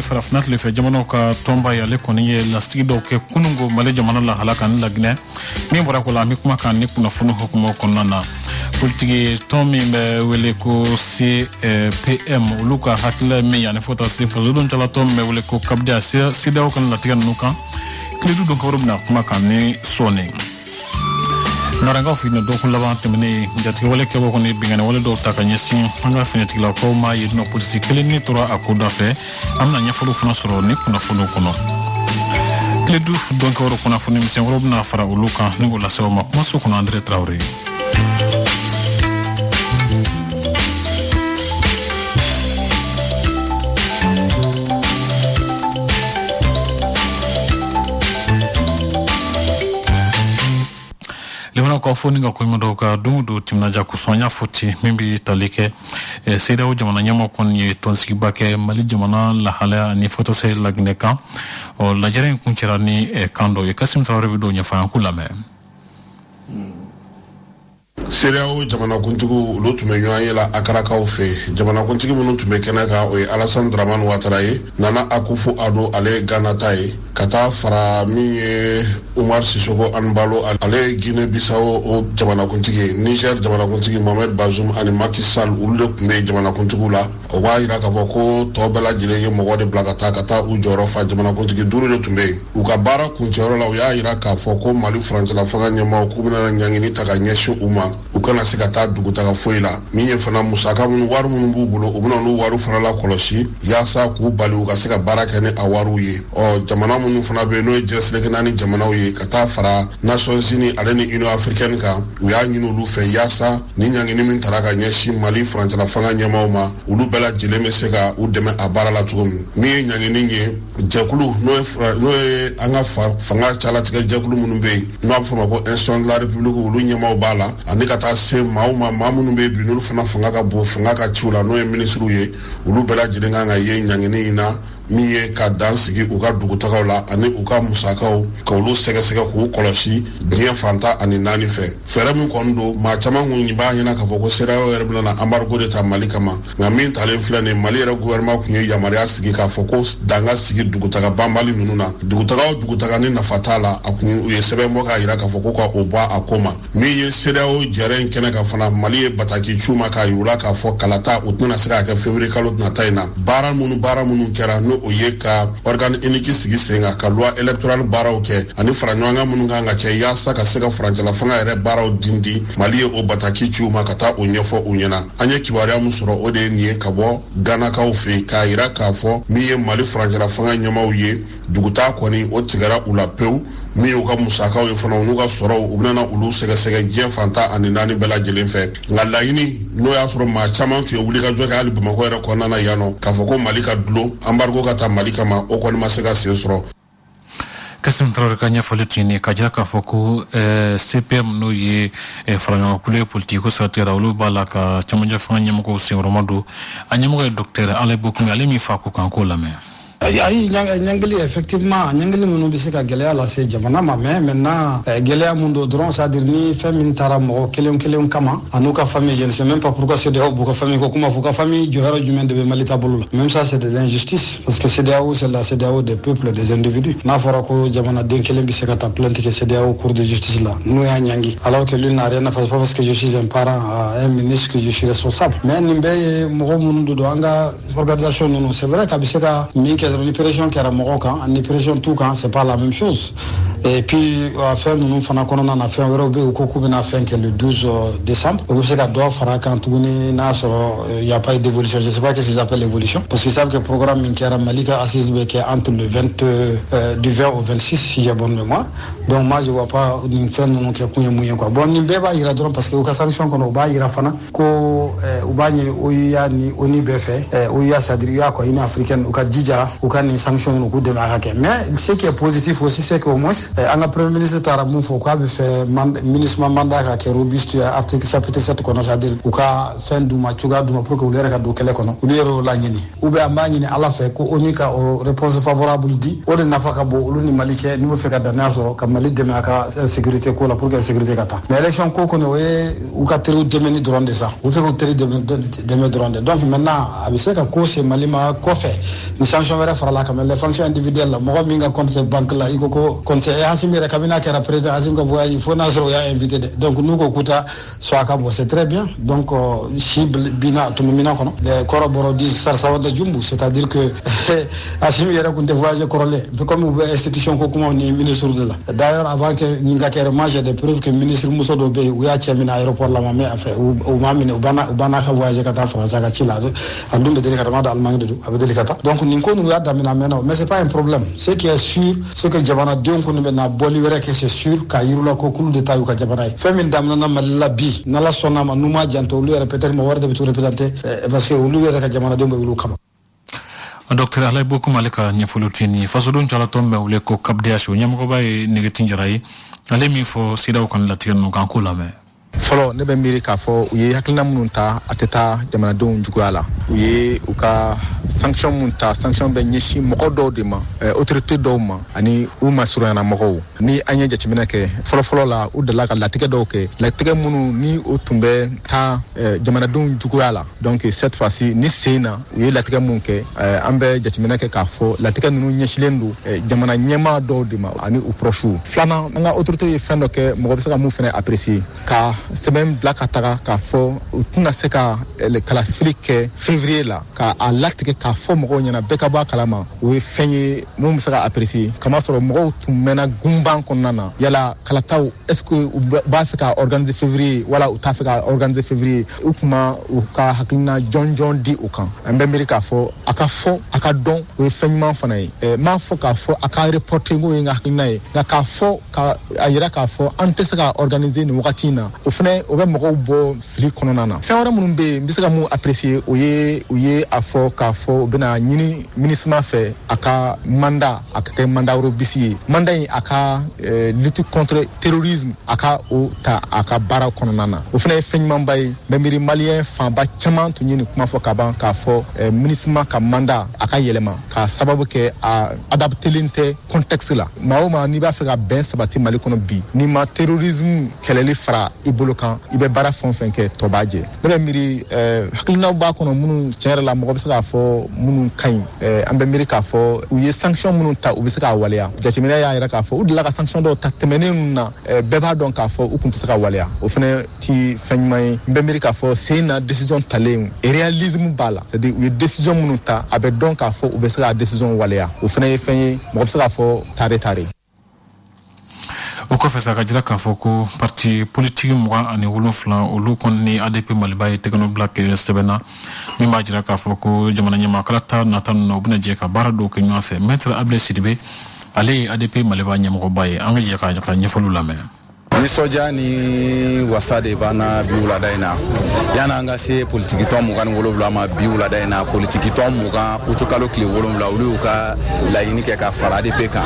farafnat le fe jamano ka tomba ya le koni ye lastigi do ke kunungo male jamana la halakan la gne mi bora ko la mi kuma kan ni kuna funu hukumo konnana politiki tomi be wele ko CPM luka hatla mi ya ne fota se fozudun tala tom me wele ko kabja sida kan la tigan nuka kledu do ko robna kuma kan ni sone naranga fina do kula ba temne jati wala ke ko ni bingane wala do takanya sin hanga fina tikla ko ma yidno police kele ni tora akuda fe amna nya fulu funa soro ni kuna fulu kono kledu donc woro kuna funi mission robna fara uluka ni gola sewa makuma so kono André Traoré lemana ko foni nga ko modo ka dumudu timnaja ku sonya foti mimbi talike seyda o jamana nyamo kon ye tonsiki bake mali jamana la hala ni foto se lagneka o la jaren kun kirani kando e Kasim Traoré bido nya fa kulame Seriao jamana kuntigu lutume nyayela akarakaw fe jamana kuntigi munun tume kenaka o Alassane Dramane Ouattara nana Akufo Addo ale Ganataye kata fara minye Umar Sissoko Anbalo ale Guinée Bissau o jamana kuntigi Niger jamana kuntigi Mohamed Bazoum ani Macky Sall ulude kumbe jamana kuntigu la o wa ira ka foko tobela jileye mogode blagata kata u jorofa jamana kuntigi duru de tumbe u ka bara kunchoro la ya ira ka foko Mali France la fanga nyama ku bina nyangini taka nyeshu uma ukana sikata dugutaga foila minye fana musaka mun waru mun bubulo ubuna no waru fana la koloshi yasa ku bali uka sika baraka ne awaru ye o jamana mun fana be no jesle kenani jamana ye kata fara Nations Unies aleni Union Africaine ka uya nyinu lu fe yasa ni nyangini min taraka nyeshi Mali France la fanga nyama uma ulu bela jileme seka udeme abara la tugum mi nyangini nye jakulu no anga fanga chala tige jakulu mun be no afama ko instant la République ulu nyama bala anika ta se mauma mamunu be bi nulu fana fanga ka bo fanga ka chula no ministru ye ulu bela jidenga nga ye nyangini ina miye ka dansigi uka dugutagaw la ani uka musakaw ka ulu sɛgɛsɛgɛ k'u kɔlɔsi diɲɛ fanta ani naani fɛ fɛrɛ min kɔni don maa caman kun b'a ɲɛna k'a fɔ ko CEDEAO yɛrɛ bɛna na embargo de ta Mali kama nka min talen filɛ nin Mali yɛrɛ gouvernement kun ye yamaruya sigi k'a fɔ ko danga sigi dugutaga banbali ninnu na dugutaga o dugutaga ni nafa t'a la a kun u ye sɛbɛn bɔ k'a yira k'a fɔ ko ka o bɔ a ko ma min ye CEDEAO jɛrɛ in kɛnɛ kan fana Mali ye bataki cu ma k'a yirula k'a fɔ kalata u tɛna se k'a kɛ février kalo nata in na baara minnu kɛra no o ye ka organe unique sigi senga ka loi électorale baaraw kɛ ani fara ɲɔgɔn minnu kan ka kɛ yaasa ka se ka farancɛla fanga yɛrɛ baaraw dindi Mali ye o bataki ciw ma ka taa o ɲɛfɔ u ɲɛna an ye kibaruya mun sɔrɔ o de ye nin ye ka bɔ Ganakaw fɛ k'a yira k'a fɔ min ye Mali farancɛla fanga ɲɛmaw ye dugutaa kɔni o tigɛra u la pewu min y'u ka musakaw ye fana n'u ka sɔrɔw u bɛna olu sɛgɛsɛgɛ diɲɛ fanta ani naani bɛɛ lajɛlen fɛ nka laɲini n'o y'a sɔrɔ maa caman tun ye wulikajɔ kɛ hali Bamakɔ yɛrɛ kɔnɔna na yan nɔ k'a fɔ ko Mali ka dulon embargo ka taa Mali kama o kɔni ma se ka sen sɔrɔ. Kasim Traoré ka ɲɛfɔli tun ye ka jira k'a fɔ ko CPM n'o ye faraɲɔgɔnkulu politiko siratigɛra olu b'a la ka cɛmancɛ fanga ɲɛmɔgɔw senkɔrɔma don a ɲɛmɔgɔ ye docteur Alain Bokumi ale min fa ko kan k'o lamɛn. Ayi nyangeli effectivement nyangeli minnu bɛ se ka gɛlɛya lase jamana ma mais maintenant gɛlɛya mun do dɔrɔn c'est à dire ni fɛn min taara mɔgɔ kelen kama an'u ka famille je ne sais même pas pourquoi CEDEAO b'u ka famille ko kuma fɔ ka famille jɔyɔrɔ jumɛn de bɛ Mali taabolo la même ça c'est des injustices parce que CEDEAO c'est la CEDEAO des peuples des individus n'a fɔra ko jamanaden kelen bɛ se ka taa plainte kɛ CEDEAO cour de justice la n'o y'a ɲangi alors que lui n'a rien à faire parce que je suis un parent un ministre que je suis responsable mais nin bɛɛ ye mɔgɔ minnu do an ka organisation ninnu c'est vrai k'a bɛ se ka min kɛ ni pression kɛra mɔgɔw kan ni pression t'u kan c'est pas la même chose et puis fɛn ninnu fana kɔnɔna na fɛn wɛrɛw bɛ yen u ko k'u bɛna fɛn kɛ le 12 décembre u bɛ se ka dɔ fara kan tuguni n'a sɔrɔ y a pas eu d'évolution je sais pas qu'est-ce qu'ils appellent l'évolution parce qu'ils savent que programme min kɛra Mali ka assise bɛ kɛ entre le 20 du 20 au 26 si j'ai bonne mémoire donc moi je vois pas nin fɛn ninnu kɛ kun ye mun ye quoi bon nin bɛɛ b'a yira dɔrɔn parce que u ka sanction kɔnɔ u b'a yira fana ko u b'a ɲini OUA ni ONU bɛɛ fɛ OUA c'est-à-dire UA quoi Union africaine u ka jija u ka nin sanction ninnu k'u dɛmɛ a ka kɛ mais ce qui est positif aussi c'est qu'au moins an ka premier ministre taara mun fɔ k'a bɛ fɛ ministre mandat ka kɛ robuste article chapitre 7 kɔnɔ c'est-à-dire u ka fɛn d'u ma cogoya d'u ma pour que olu yɛrɛ ka don kɛlɛ kɔnɔ olu yɛrɛ o laɲini ou bien an b'a ɲini Ala fɛ ko ONU ka o réponse favorable di o de nafa ka bon olu ni Mali cɛ n'u bɛ fɛ ka danaya sɔrɔ ka Mali dɛmɛ a ka sécurité ko la pour que sécurité ka taa mais élection ko kɔni o ye u ka teriw dɛmɛni dɔrɔn de sa u bɛ fɛ k'u teri dɛmɛ dɔrɔn de donc maintenant a bɛ se ka ko se Mali ma kɔfɛ ni sanction wɛrɛ wɛrɛ farala kan mais les fonctions individuelles la mɔgɔ min ka compte banque la i ko ko compte Hasim yɛrɛ kabini a kɛra président Hasim ka voyage fo n'a sɔrɔ o y'a invité dɛ donc n'u ko k'u ta so a ka bɔ c'est très bien donc si bina tumu mina kɔnɔ les kɔrɔbɔrɔ di sarsawada jumbu c'est-à-dire que Hasim yɛrɛ kun tɛ voyage kɔrɔlen comme u bɛ institution ko kuma ni ministre de la d'ailleurs avant que nin ka kɛra moi j'ai des preuves que ministre muso dɔ bɛ yen u y'a cɛ minɛ aéroport la ma mais enfin u m'a minɛ u banna ka voyage ka taa France ka ci la a dun bɛ deli ka taa Allemagne de don a bɛ deli ka taa donc nin ko ninnu y'a daminɛ mɛnna mais c'est pas un problème ce qui est sûr c'est que jamanadenw kɔni bɛ na bɔli wɛrɛ kɛ c'est sûr k'a yir'u ko k'olu de ta y'u ka jamana ye fɛn min daminɛna Mali la bi n'Ala sɔnn'a ma n'u ma janto olu yɛrɛ peut-être mɔgɔ wɛrɛ de bɛ t'u représenter parce que olu yɛrɛ ka jamanadenw bɛ wuli kama. Docteur Alay Bokum ale ka ɲɛfɔli tuni fasodon cala tɔn bɛ wele ko CAPDH ɲɛmɔgɔba ye Negetin Jara ye ale min fɔ sidaw kan latigɛ ninnu kan k'o lamɛn. Fɔlɔ ne bɛ miiri k'a fɔ u ye hakilina minnu ta a tɛ taa jamanadenw juguya la u ye u ka sanction minnu ta sanction bɛ ɲɛsin mɔgɔ dɔw de ma autorité dɔw ma ani u ma surunyana mɔgɔw ni an ye jateminɛ kɛ fɔlɔfɔlɔ la u dala ka latigɛ dɔw kɛ latigɛ minnu ni o tun bɛ taa jamanadenw juguya la donc cette fois-ci ni sen na u ye latigɛ minnu kɛ an bɛ jateminɛ kɛ k'a fɔ latigɛ ninnu ɲɛsilen don jamana ɲɛmaa dɔw de ma ani u proches filanan an ka autorité ye fɛn dɔ kɛ mɔgɔ bɛ se ka mun fɛnɛ apprécier ka sɛbɛn bila ka taga k'a fɔ u tɛna se ka kalafili kɛ février la k'a latigɛ k'a fɔ mɔgɔw ɲɛna bɛɛ ka bɔ a kalama o ye fɛn ye mun bɛ se ka apprécier kamasɔrɔ mɔgɔw tun mɛnna gunban kɔnɔna na yala kalataw est-ce que u b'a fɛ ka organiser février wala u t'a fɛ ka organiser février u kuma u ka hakilina jɔnjɔn di u kan an bɛ miiri k'a fɔ a ka fɔ a ka dɔn o ye fɛn ɲuman fana ye m'a fɔ k'a fɔ a ka reporter n'o ye n ka hakilina ye nka k'a fɔ ka a yira k'a fɔ an tɛ se ka organiser nin wagati in na o fɛnɛ o bɛ mɔgɔw bɔ fili kɔnɔna na fɛn wɛrɛ minnu bɛ yen n bɛ se ka mun apprécier u ye a fɔ k'a fɔ u bɛna ɲini ministre fɛ a ka mandat a ka kɛ mandat robisi ye mandat in a ka lutte contre terrorisme a ka o ta a ka baara kɔnɔna na o fɛnɛ ye fɛn ɲumanba ye n bɛ miiri maliyɛn fanba caman tun ye nin kuma fɔ ka ban k'a fɔ ministre ka mandat a ka yɛlɛma k'a sababu kɛ a adaptelen tɛ contexte la maa o maa n'i b'a fɛ ka bɛn sabati Mali kɔnɔ bi n'i ma terrorisme kɛlɛli fara i bolo kan i bɛ baara fɛn o fɛn kɛ tɔ b'a jɛ ne bɛ miiri hakilinaw b'a kɔnɔ minnu tiɲɛ yɛrɛ la mɔgɔ bɛ se k'a fɔ minnu ka ɲi an bɛ miiri k'a fɔ u ye sanction minnu ta u bɛ se k'a waleya jateminɛ y'a yira k'a fɔ u delila ka sanction dɔw ta tɛmɛnen ninnu na bɛɛ b'a dɔn k'a fɔ u tun tɛ se ka waleya o fana ti fɛn ɲuman ye n bɛ miiri k'a fɔ sen na décision talen réalisme b'a la c'est-à-dire u ye décision minnu ta a bɛ dɔn k'a fɔ u bɛ se ka décision waleya o fana ye fɛn ye mɔgɔ bɛ se k'a fɔ tare o kɔfɛ sa ka jira k'a fɔ ko parti politique 27 olu kɔni ni ADP Maliba ye tɛgɛnɔ bila kɛ sɛbɛnna min b'a jira k'a fɔ ko jamana ɲɛmaakala ta nata ninnu u bɛna jɛ ka baara dɔw kɛ ɲɔgɔn fɛ Maître Ablaye Sidibe ale ye ADP Maliba ɲɛmɔgɔba ye an ka jɛ ka ɲɛfɔliw lamɛn. Nisɔndiya ni wasa de b'an bi wulada in na yanni an ka se politikitɔn 27 ma bi wulada in na politikitɔn 20 utu kalo tile 7 olu y'u ka laɲini kɛ ka fara ADP kan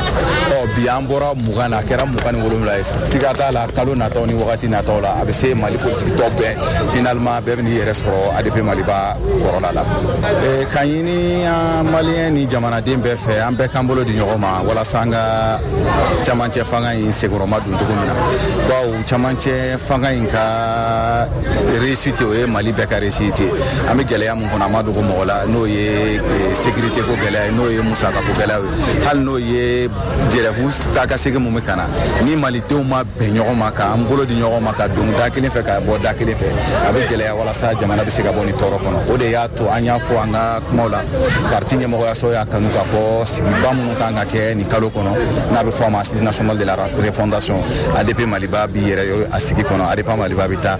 bi an bɔra 20 na a kɛra 27 ye siga t'a la kalo nataw ni wagati nataw la a bɛ se Mali politikitɔn bɛɛ finalement bɛɛ bɛ n'i yɛrɛ sɔrɔ ADP Maliba kɔrɔla la ka ɲini an maliyɛn ni jamanaden bɛɛ fɛ an bɛɛ k'an bolo di ɲɔgɔn ma walasa an ka camancɛ fanga in senkɔrɔma don cogo min na bawo camancɛ fanga in ka réussite o ye Mali bɛɛ ka réussite an bɛ gɛlɛya mun kɔnɔ a ma dogo mɔgɔ la n'o ye sécurité ko gɛlɛya ye n'o ye musaka ko gɛlɛya ye hali n'o ye grève taa ka segin mun bɛ ka na ni malidenw ma bɛn ɲɔgɔn ma k'an bolo di ɲɔgɔn ma ka don da kelen fɛ ka bɔ da kelen fɛ a bɛ gɛlɛya walasa jamana bɛ se ka bɔ ni tɔɔrɔ kɔnɔ o de y'a to an y'a fɔ an ka kumaw la parti ɲɛmɔgɔyaso y'a kanu k'a fɔ sigiba minnu kan ka kɛ nin kalo kɔnɔ n'a bɛ fɔ a ma assise nationale de la refondation ADP Maliba bi yɛrɛ a sigi kɔnɔ ADP Maliba bɛ taa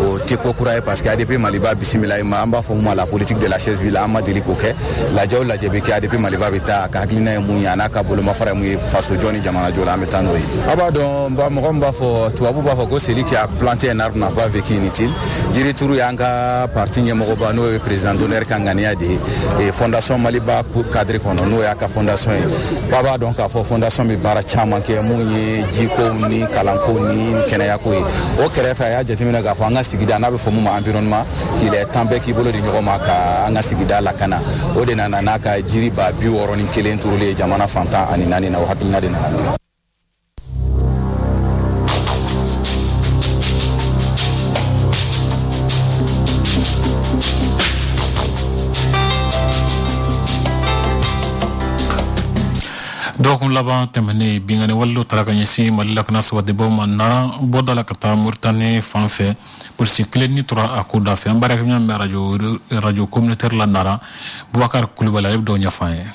o tɛ ko kura ye parce que ADP Maliba bisimila an b'a fɔ mun ma la politique de la chaise vide an ma deli k'o kɛ lajɛ o lajɛ bɛ kɛ ADP Maliba bɛ taa a ka hakilina ye mun ye a n'a ka bolomafara ye mun ye faso jɔ ni jamana jɔ la an bɛ taa n'o ye a b'a dɔn mɔgɔ min b'a fɔ tubabu b'a fɔ ko celui qui a planté un arbre n'a pas vécu inutile Jiri Turu y'an ka parti ɲɛmɔgɔba n'o ye président d'honneur ka ŋaniya de ye fondation Maliba cadre kɔnɔ n'o y'a ka fondation ye b'a dɔn k'a fɔ fondation bɛ baara caman kɛ mun ye jiko ni kalanko ni kɛnɛyako ye o kɛrɛfɛ a y'a jateminɛ k'a fɔ an ka sigida n'a bɛ fɔ mun ma environnement qu'il est temps bɛɛ k'i bolo di ɲɔgɔn ma ka an ka sigida lakana o de nana n'a ka jiri ba 61 turulen jamana fantan ani 4 na o hakilina de nana n'o ye. donc laban temene bingane wallo taraganyesi malila kana swade bo manara bodala kata murtane fanfe pour cycler ni tora akuda fe ambara kanya radio communautaire la nara Boubacar Coulibaly do nyafaye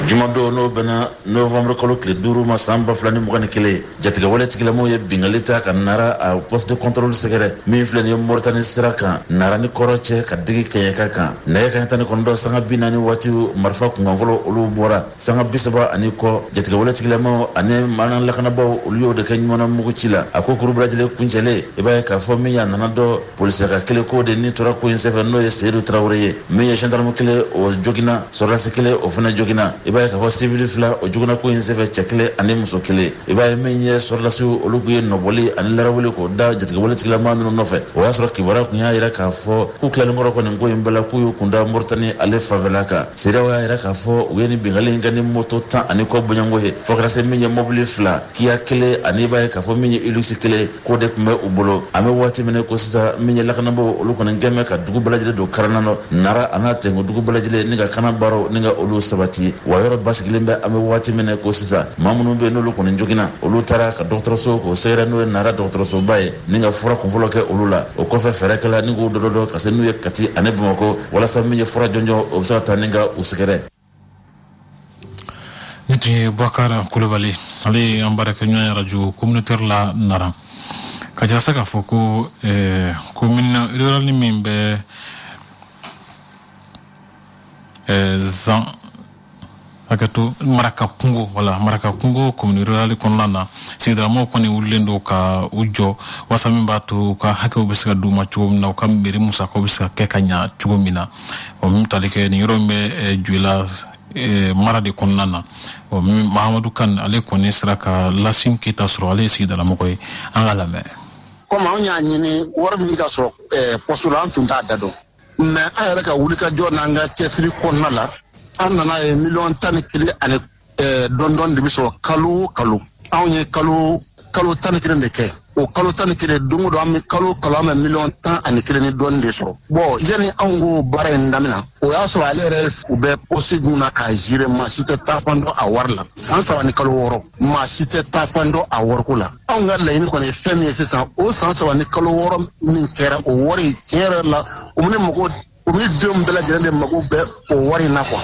Jumado no bana Novembre kolo kile duru ma samba flani mugane kile jatiga wala tigila mo ye bingalita kan nara a poste de contrôle secret mi flani mortani siraka nara ni koroche ka digi kenya kaka na ka tan kondo sanga binani wati marfa ku ngavolo olu bora sanga bisaba ani ko jatiga wala tigila mo ane manan la kana bo olu de kany mona mugo chila akokuru brajile kunjele iba ka fo mi ya nanado police ka kile ko de ni tora ko insefa no ye seru trawre mi ya gendarme kile o jogina sorase kile o funa jogina iba ka fo civil fla o juguna ko insefa chekle ani muso kile iba menye sorlasu oluguye noboli ani larawole ko da jatiga wala tigila manu no fe o yasro kibara kunya ira ka fo ku klale ngoro ko ngo imbala ku kunda mortani ale favelaka sira wa ira ka fo weni bingali ngani moto tan ani ko bunyango he fo kra se menye mobile fla kiya kile ani ba ka fo menye ilusi kile ko de me ubolo ame wati mene ko sita menye lakana bo oluko ngeme ka dugu balajile do karanano nara anate ngo dugu balajile ninga kana baro ninga olu sabati wa yoro basgilembe ame wati mene ko sisa mamunu be no luko njogina olu tara ka docteur so ko sera no nara docteur so baye ninga fura ko voloke olula o ko fe ferekala ningo dodo ka se nuye kati ane bumako wala sa menye fura jonjo obsata ninga usigere niti Boubacar Coulibaly ali ambara kenya radio communautaire la nara kajasa ka foko commune rural ni mimbe zan akato maraka kungo commune rural konlana sidra mo koni ulendo ka ujo wasami batu ka hake ubisika duma chumna ka mbiri musa ko bisika kekanya chumina o mtalike ni rombe juila mara de konnana o Mahamadou Kan ale koni sraka lasim kita sro ale sidra mo koy angalame comme on y a ni wor mi ga so postulant tunda dado mais ayara ka wulika jona nga tesri konnala anana e million tan kili ane don de biso kalu awye kalu tan kili ndeke o kalu tan kili dungu do am kalu am million tan ane kili ni don de so bo jeni ango bare ndamina o ya so alere ube posiguna ka jire masite tafando awarla sansa wani kalu woro masite tafando aworkula anga leni ko ne femi sesa o sansa wani kalu woro min kera o wori kera la o mun mo Komi dum bela jirende mago be o wari na kwa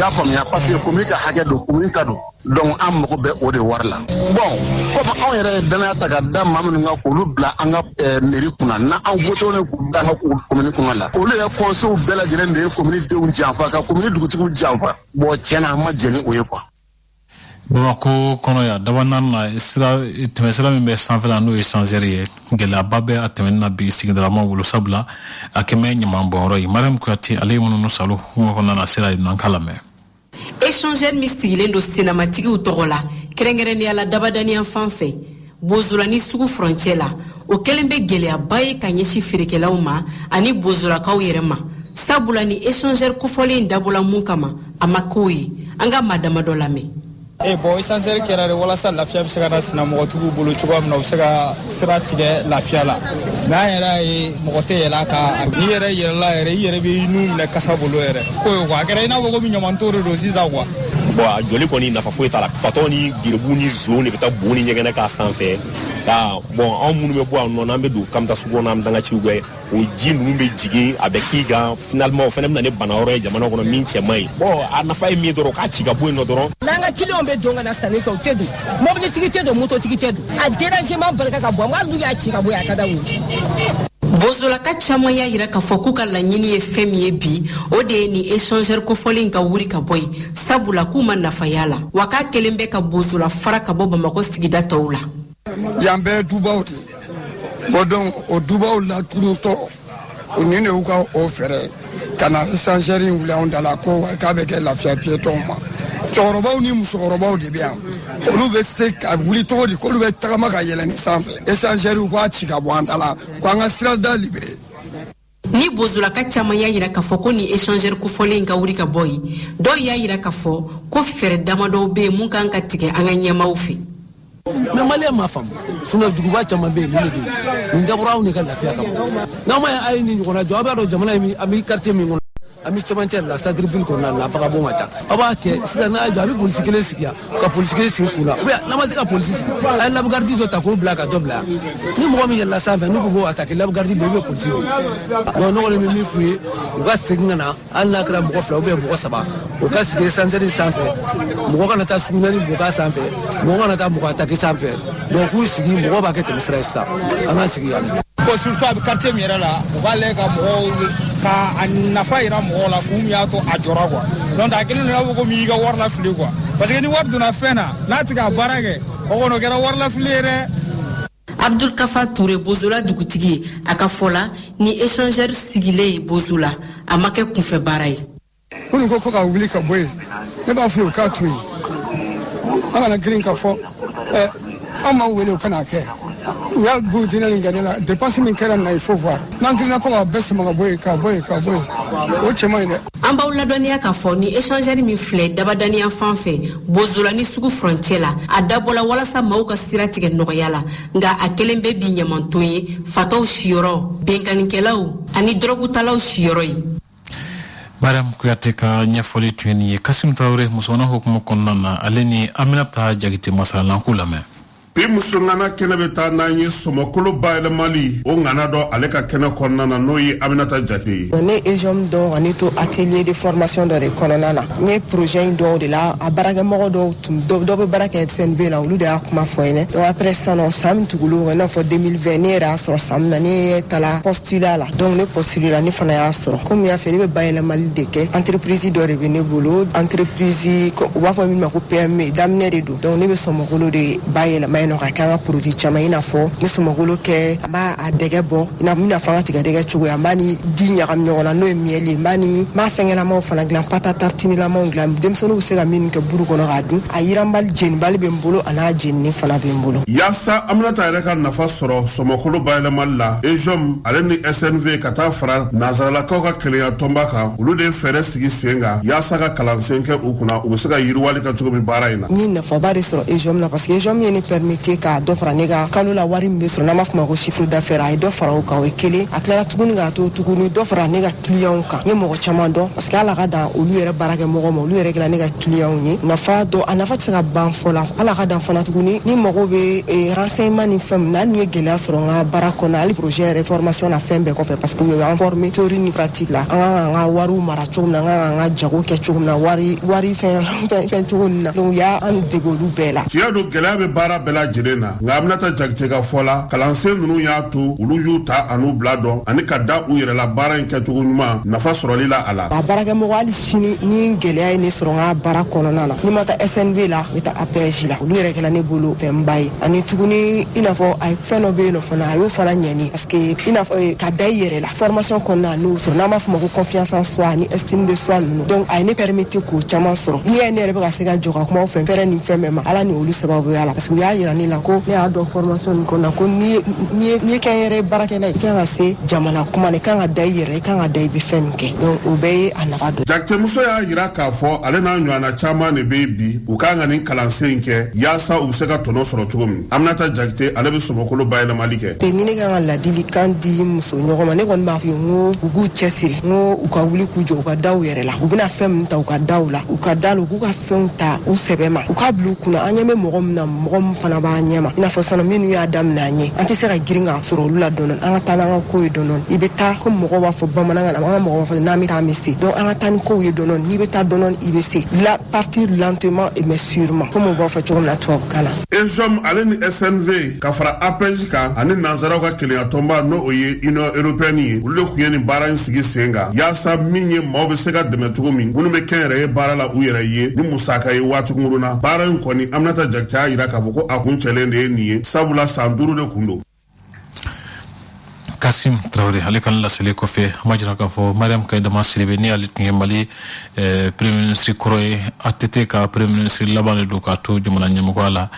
ya fam ya parce que komi ka hage do komi ka do donc am mago be o de warla bon ko on yere dana ta ga dam mamu nga ko lu bla anga meri kuna na an voto ne ku danga ko komi kuna la o le ya konso bela jirende komi de un jamfa ka komi dugutigu jamfa bo chena ma jeni o ye kwa Bamako kono ya dabanan na temesira mbe sanfela no esangerie gela babe atemena bi sigdala ma wulu sabla akeme nyama bonro yi maram ko ati ale munu no salo ko na sira nan kalame échanger mistigilendo cinématique utogola krengere ni ala dabadani fanfe bozula ni sugu frontière o kelembe gelea baye kanyeshi firikelauma ani bozula kaw yerema sabula ni échanger kufole ndabula munkama amakoyi anga madama dolame bon essentiel kera re wala sa lafia bisega na sina mo tugu bulu chugo amna bisega stratige lafia la na era e mo te yela ka yere yere be nu na kasa bulu ere ko wa kera ina go mi nyamantoro do si za kwa bon joli koni na fa fueta la fatoni girbu ni zone beta boni nyegena ka sanfe da bon on munu me bo non ambe do kamta sugo nam danga chiugwe o jinu be jigi abeki ga finalement fenem na ne banawre jamana ko min chemai bon ana fa mi doro ka chiga bo no doro nanga kilo mbe donga na sanita o tedu mo be tikitedo moto tikitedu a dérangement balka ka bo ma du ya chiga bo ya kada wu Bozola kachama ya ira ka fokuka la nyini e femi e bi o de ni échanger ko folin ka wuri ka boy sabula kuma na fayala waka kelembe ka bozola fara ka boba mako sigida tawla yambe dubawti bodon o dubaw la tunuto o nene uka o fere kana échanger wula on dala ko ka be ke la fia pieton ma chorobaw ni musorobaw de bien olu be se ka wuli to di ko lu be tagama ka yeleni sanfe échanger ko achika bwandala ko anga strada libre ni bozula kachama ya ira ka foko ni échanger ko folen ka wuri ka boy do ya ira ka fo ko fere damado be mun kan ka tike anga nyama ufi mais malé ma femme suna duguba chama be ni ni ngaburaw ni kan lafiya kam na ma ay ni ko na jawaba do jamana mi ami quartier mi ami chamantel la sadri ville ko na fa ka bo mata aba ke sisa na ja bi police kele sikia ka police kele sikia kuna oya na ma ka police ay la gardi to ta ko blaka dobla ni mo mi yalla sa fa ni ko go attaquer la gardi be police no no le mi fuye o ga segna alla kra mo fla o be mo saba o ga sigé sanseri sanfé mo ga na ta sunani mo ga sanfé mo ga na ta mo ga attaquer sanfé donc où sigi mo ba ke te stress ça ana sigi ya ko surtout quartier mi la o ga le ka mo ka nafa ira mo la kum ya to ajora quoi donc akeli na ko mi ga war la fili quoi parce que ni war duna fena na tiga barage o gono gera war la fili re Abdul Kafa Touré Bozola dugutigi aka fola ni échangeur sigilé Bozola amake kunfe baray kunu ko ka wuli ka boy ne ba fu ka tuyi ana green ka fo ama wele kana ke ya good ina ngana dépense min kera na il faut voir n'angrina ko ba bes ma boy ka o chema ine amba ula donia ka fo ni échangeur mi flé dabadani en fanfé Bozola ni suku frontière adabola wala sa mauka sirati ke noyala nga akelembe bi nyamantoyi fataw shioro benkanikelaw ani drogu talaw shioro yi Madam Kuyate ka nyafoli tuyeni Kasim Traoré musona hukumu konnana aleni Aminata Jagite masala kulame Pe musulmana kene beta nanye somakolo baile mali o ngana do aleka kene konnana noyi Aminata Jagite ne ejom do anito atelier de formation de kononana ne projet do de la abaraga mo do be baraka SNB la ulu de akuma foyne donc après ça non sam tugulu na fo 2020 ne ra so sam na ne tala postula la donc ne postula ni fana ya so comme ya fait be baile mali de ke entreprise do revenu bolo entreprise ko wa fo mi ma ko PME damne de do donc ne be somogolo de baile no ka produit chama ina fo ne somogolo ke ba adege bo ina mina fanga tiga dege chugo ya mani dinya kam nyona no mieli mani ma fengela mo fana glan pata tartini la mo glan dem sonu se ga min ke buru ko no gadu ayirambal jen bal be mbolo ana jen ni fana be mbolo yasa Aminata reka nafa soro somogolo baile malla ejom aleni SNV kata fara nazarala ko ka keleya tombaka ulu de fere sigi senga yasa ka kalansenke ukuna ubusega yirwali ka tugo mi baraina ni nafa bari soro ejom na parce que ejom ni permet ka dofra nega kalo la wari mbesro na mafuma ko chiffre d'affaires ay dofra o ka o kele akla tuguni ga to tuguni dofra nega client ka ni mo chamando parce que ala gada o lu yere barage mo mo lu yere gla nega client ni na fa do anafa tsaka ban fola ala gada fona tuguni ni mo go be renseignement ni femme na ni gela soro nga barako na ali projet reformation na fembe ko parce que we en former théorie ni pratique la nga waru mara chumna nga jago ke chumna wari fe chumna donc ya an degolu bela tiado gela be bara bela jirena nga Aminata Jagite ka fola kalansen nunu ya to ulu yuta anu blado ani kada u yere la bara en ketugo nyuma nafa soroli la ala baraka mo wali sini ni gele ni soro nga bara konona na ni mata SNB la meta APJ la ulu yere kala ne bolo pembai ani tuguni ina fo ay feno be no fona ayo fana nyani parce que ina fo kada yere la formation konna no soro na ma fo ko confiance en soi ni estime de soi no donc ay ne permettre ko chama soro ni ene rebe ka sega joka kuma fe fere ni femme ala ni ulu sababu ala parce que ya yira ni la ko ne ado formation ko na ko ni kayere baraka na kan se jamana kuma ne kan da yere kan da bi femke donc obey anafado Jagite muso ya yira ka fo ale na nywana chama ne bebi u kan ni kalansen ke yasa u se ka tono soro tugum Aminata Jagite ale be somokolo baile malike te ni ne kan la dili kan di muso nyoko ma ne kon ba fi ngo ugu chesiri ngo u ka wuli ku jo ka daw yere la u bina fem ta u ka daw la u ka dalu ku ka fem ta u sebema u ka blu kuna anyame mogom na mogom fana ba nyama ina fo sono minu ya dam na nye anti se ka giringa soro lula donon anga tananga ko donon ibeta ko mogo wa fo bamananga na mogo wa fo na mi ta misi donc anga tan ko donon ni beta donon ibc la partir lentement et mais sûrement comme on va faire comme la toi kana ejom aleni SNV ka fara APJ ka ani nazara ka keleya tomba no oye ino européenne ulu ku yeni bara sigi senga yasa minye mawbe se ka demetugo min gunu be kenre bara la u yere ye ni musaka ye watu nguruna bara ko ni Aminata Jagite yira ka fo ko akun chelende ni sabula sanduru de kundo Kasim Traoré ale kan la sele ko fe majra ka fo Mariam Kayda Masribe ni ali tinge mali premier ministre Koroye atete ka premier ministre labane do ka to jumana nyam ko ala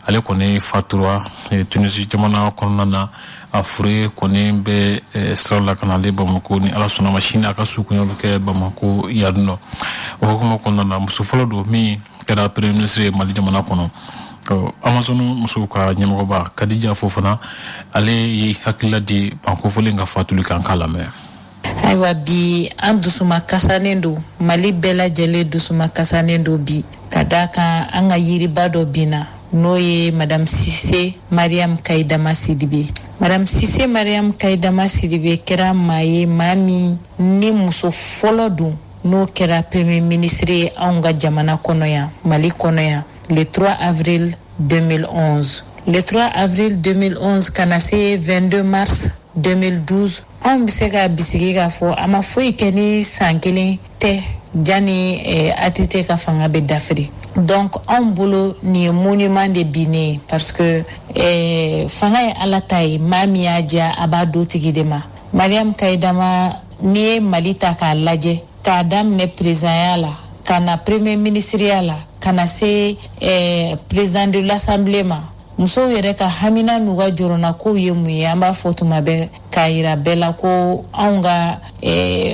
ale ko ne fatura Tunisie jamana konana afure ko ne be strola kanale bamako ni ala sona machine aka suku nyobe ke bamako yadno o ko konana musu folo do mi kada premier ministre mali jamana kono Amazon muso ka nyamako ba Kadija Fofana ale yi hakila di banko folenga fatuli kan kalame Ayiwa bi an dusuma kasanen do Mali bɛɛ lajɛlen dusuma kasanen do bi ka da kan an ka yiriba dɔ binna n'o ye Madame Cissé Mariam Kaidama Sidibe. Madame Cissé Mariam Kaidama Sidibe kɛra maa ye maa min ni muso fɔlɔ don n'o kɛra premier ministre ye anw ka jamana kɔnɔ yan Mali kɔnɔ yan le 3 avril 2011. Le 3 avril 2011 kana se 22 mars 2012 on bɛ se ka bisigi k'a fɔ a ma foyi kɛ ni san kelen tɛ jani ATT ka fanga bɛ dafiri. Donc anw bolo ni ye monument de binnen parce que fanga ye Ala ta ye maa min y'a diya a b'a do tigi de ma. Mariam Kaidama n'i ye Mali ta k'a lajɛ k'a daminɛ présidenya la ka na premier ministeriya la ka na se président de l'Assemblée ma musow yɛrɛ ka hamina n'u ka jɔrɔna kow ye mun ye an b'a fɔ tuma bɛɛ k'a yira bɛɛ la ko anw ka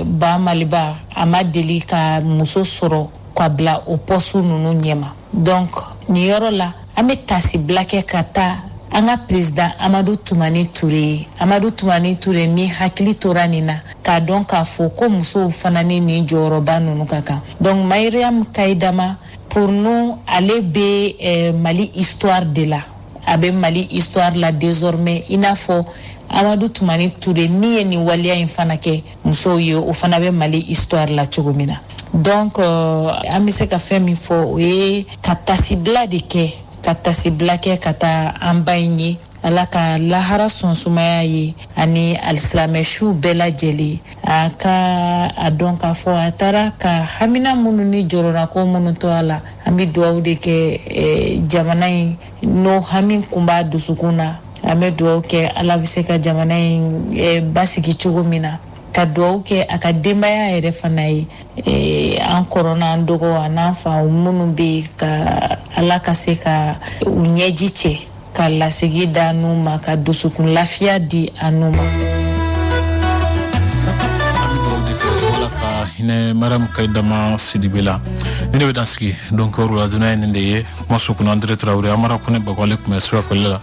ba Maliba a ma deli ka muso sɔrɔ ka bila o poste ninnu ɲɛma. Donc nin yɔrɔ la an bɛ tasibila kɛ ka taa an ka président Amadou Toumani Touré min hakili tora nin na k'a dɔn k'a fɔ ko musow fana ni nin jɔyɔrɔba ninnu ka kan. Donc Mariam Kaidama pour nous ale bɛ Mali histoire de la a bɛ Mali histoire la désormais i n'a fɔ Amadou Toumani Touré min ye nin waleya in fana kɛ musow ye o fana bɛ Mali histoire la cogo min na. Donc an bɛ se ka fɛn min fɔ o ye ka tasibila de kɛ ka taa an ba in ye Ala ka lahara sɔnsumaya ye ani alisilamɛsiw bɛɛ lajɛlen a ka a dɔn k'a fɔ a taara ka hamina minnu ni jɔrɔnako minnu to a la an bɛ dugawu de kɛ jamana in n'o hami kun b'a dusukun na an bɛ dugawu kɛ Ala bɛ se ka jamana in basigi cogo min na ka dugawu kɛ a ka denbaya yɛrɛ fana ye an kɔrɔ n'an dɔgɔ a n'an fa minnu bɛ yen ka Ala ka se ka u ɲɛji cɛ ka lasegi da n'u ma ka dusukun lafiya di a n'u ma. Hinɛ Mariam Kaidama Sidibe la ni ne bɛ dan sigi donc o la dunaya nin de ye kuma so kunna Andre Traoré Amara Kone Bakwale kun bɛ sira kɔlɛ la